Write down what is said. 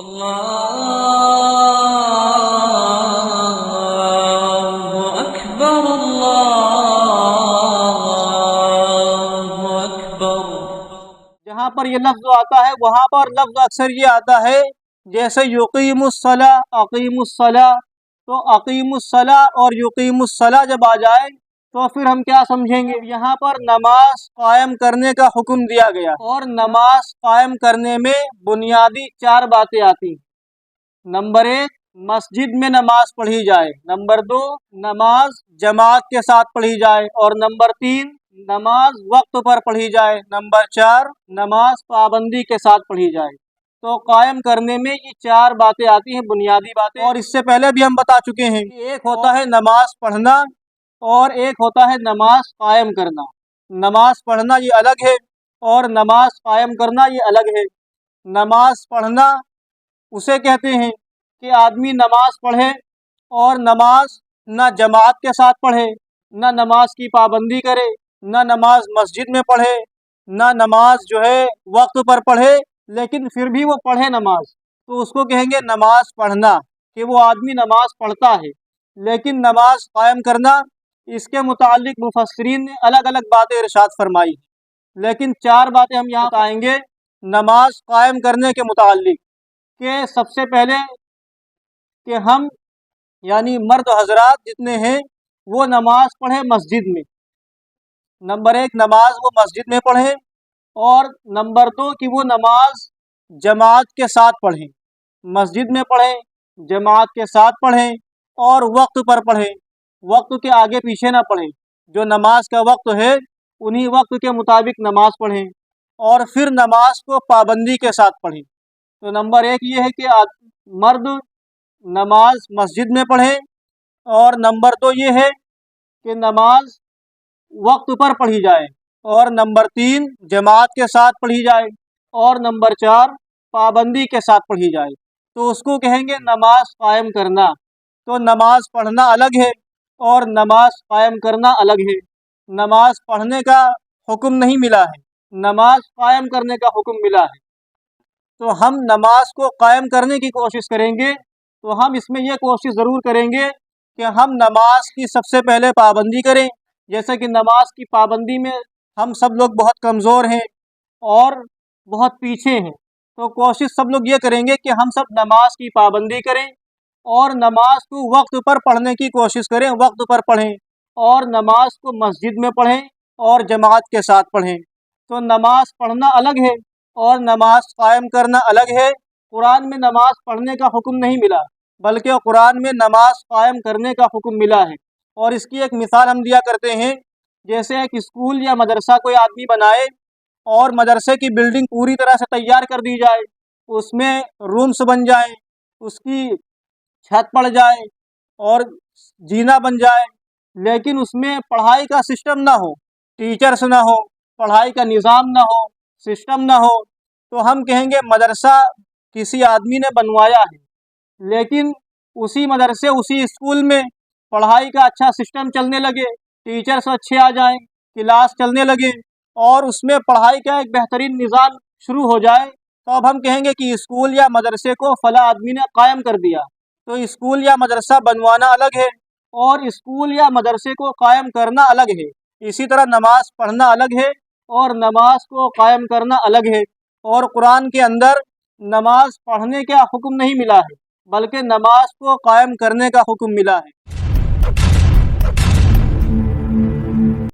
الله أكبر الله أكبر۔ جہاں پر یہ لفظ آتا ہے وہاں پر لفظ اکثر یہ آتا ہے جیسے یقیم الصلاۃ، اقیم الصلاۃ، تو اقیم الصلاۃ اور یقیم الصلاۃ جب آ جائے تو پھر ہم کیا سمجھیں گے؟ یہاں پر نماز قائم کرنے کا حکم دیا گیا، اور نماز قائم کرنے میں بنیادی 4 باتیں آتی ہیں۔ نمبر 1، مسجد میں نماز پڑھی جائے۔ نمبر 2، نماز جماعت کے ساتھ پڑھی جائے۔ اور نمبر 3، نماز وقت پر پڑھی جائے۔ نمبر 4، نماز پابندی کے ساتھ پڑھی جائے۔ تو قائم کرنے میں یہ 4 باتیں آتی ہیں، بنیادی باتیں، اور اس سے پہلے بھی ہم بتا چکے ہیں کہ ایک ہوتا ہے نماز پڑھنا اور ایک ہوتا ہے نماز قائم کرنا۔ نماز پڑھنا یہ الگ ہے اور نماز قائم کرنا یہ الگ ہے۔ نماز پڑھنا اسے کہتے ہیں کہ آدمی نماز پڑھے اور نماز نہ جماعت کے ساتھ پڑھے، نہ نماز کی پابندی کرے، نہ نماز مسجد میں پڑھے، نہ نماز جو ہے وقت پر پڑھے، لیکن پھر بھی وہ پڑھے نماز، تو اس کو کہیں گے نماز پڑھنا، کہ وہ آدمی نماز پڑھتا ہے۔ لیکن نماز قائم کرنا، اس کے متعلق مفسرین نے الگ الگ باتیں ارشاد فرمائی، لیکن 4 باتیں ہم یہاں بتائیں گے نماز قائم کرنے کے متعلق۔ کہ سب سے پہلے کہ ہم یعنی مرد حضرات جتنے ہیں وہ نماز پڑھیں مسجد میں۔ نمبر 1، نماز وہ مسجد میں پڑھیں، اور نمبر 2 کہ وہ نماز جماعت کے ساتھ پڑھیں، مسجد میں پڑھیں، جماعت کے ساتھ پڑھیں، اور وقت پر پڑھیں، وقت کے آگے پیچھے نہ پڑھیں۔ جو نماز کا وقت ہے انہی وقت کے مطابق نماز پڑھیں، اور پھر نماز کو پابندی کے ساتھ پڑھیں۔ تو نمبر 1 یہ ہے کہ مرد نماز مسجد میں پڑھیں، اور نمبر 2 یہ ہے کہ نماز وقت پر پڑھی جائے، اور نمبر 3 جماعت کے ساتھ پڑھی جائے، اور نمبر 4 پابندی کے ساتھ پڑھی جائے۔ تو اس کو کہیں گے نماز قائم کرنا۔ تو نماز پڑھنا الگ ہے اور نماز قائم کرنا الگ ہے۔ نماز پڑھنے کا حکم نہیں ملا ہے، نماز قائم کرنے کا حکم ملا ہے۔ تو ہم نماز کو قائم کرنے کی کوشش کریں گے، تو ہم اس میں یہ کوشش ضرور کریں گے کہ ہم نماز کی سب سے پہلے پابندی کریں۔ جیسے کہ نماز کی پابندی میں ہم سب لوگ بہت کمزور ہیں اور بہت پیچھے ہیں، تو کوشش سب لوگ یہ کریں گے کہ ہم سب نماز کی پابندی کریں، اور نماز کو وقت پر پڑھنے کی کوشش کریں، وقت پر پڑھیں، اور نماز کو مسجد میں پڑھیں اور جماعت کے ساتھ پڑھیں۔ تو نماز پڑھنا الگ ہے اور نماز قائم کرنا الگ ہے۔ قرآن میں نماز پڑھنے کا حکم نہیں ملا، بلکہ قرآن میں نماز قائم کرنے کا حکم ملا ہے۔ اور اس کی ایک مثال ہم دیا کرتے ہیں، جیسے ایک اسکول یا مدرسہ کوئی آدمی بنائے اور مدرسے کی بلڈنگ پوری طرح سے تیار کر دی جائے، اس میں رومز بن جائیں، اس کی چھت پڑ جائے اور جینا بن جائے، لیکن اس میں پڑھائی کا سسٹم نہ ہو، ٹیچرز نہ ہو، پڑھائی کا نظام نہ ہو، سسٹم نہ ہو، تو ہم کہیں گے مدرسہ کسی آدمی نے بنوایا ہے، لیکن اسی مدرسے اسی اسکول میں پڑھائی کا اچھا سسٹم چلنے لگے، ٹیچرز اچھے آ جائیں، کلاس چلنے لگے، اور اس میں پڑھائی کا ایک بہترین نظام شروع ہو جائے، تو اب ہم کہیں گے کہ اسکول یا مدرسے کو فلاں آدمی نے قائم کر دیا۔ تو اسکول یا مدرسہ بنوانا الگ ہے اور اسکول یا مدرسے کو قائم کرنا الگ ہے۔ اسی طرح نماز پڑھنا الگ ہے اور نماز کو قائم کرنا الگ ہے۔ اور قرآن کے اندر نماز پڑھنے کا حکم نہیں ملا ہے، بلکہ نماز کو قائم کرنے کا حکم ملا ہے۔